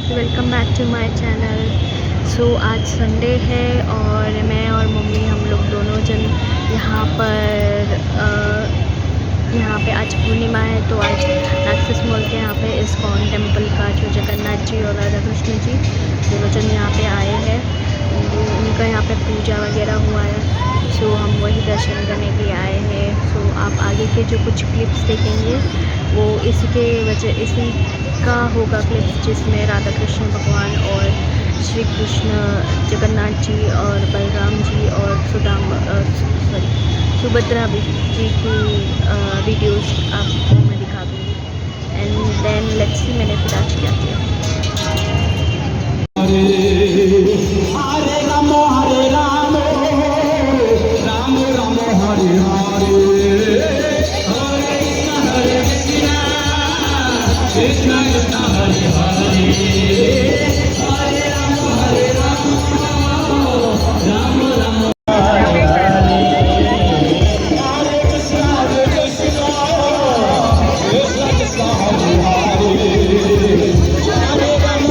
Welcome back to my channel. So आज Sunday है और मैं और मम्मी हम लोग दोनों जन यहाँ पे आज पूर्णिमा है तो आज एक्सेस मॉल के यहाँ पे इस्कॉन टेम्पल का जो जगन्नाथ जी और राधा कृष्ण जी दोनों जन यहाँ पे आए हैं। उनका यहाँ पे पूजा वगैरह हुआ है, सो हम वही दर्शन करने के लिए आए हैं। सो आप आगे के जो कुछ क्लिप्स देखेंगे वो इसी का होगा क्लिप्स, जिसमें राधा कृष्ण भगवान और श्री कृष्ण जगन्नाथ जी और बलराम जी और सुभद्रा जी की वीडियोस आपको मैं दिखा दूँगी। एंड देन लेट्स सी मैंने फिर आज क्या किया। हरे राम राम राम हरे हरे, हरे कृष्ण कृष्ण कृष्ण हरे हरे, हरे राम राम राम हरे हरे, हरे कृष्ण कृष्ण कृष्ण हरे हरे, हरे राम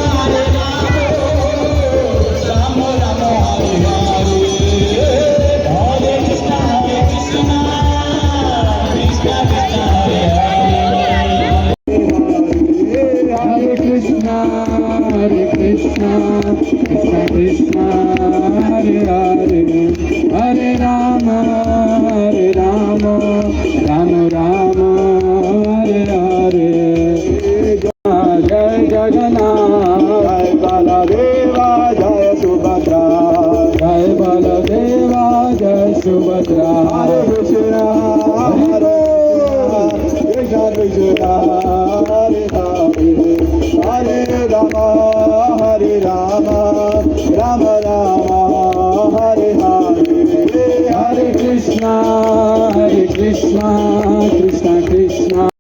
राम राम हरे हरे, हरे कृष्ण कृष्ण कृष्ण हरे हरे, हरे कृष्ण कृष्ण कृष्ण हरे हरे, हरे राम राम राम हरे हरे, जय जगन्नाथ, जय बलदेवा जय सुभद्रा, जय बलदेवा जय सुभद्रा, हरे कृष्ण कृष्ण हरे हरे, हरे राम राम राम हरे हरे, हरे कृष्ण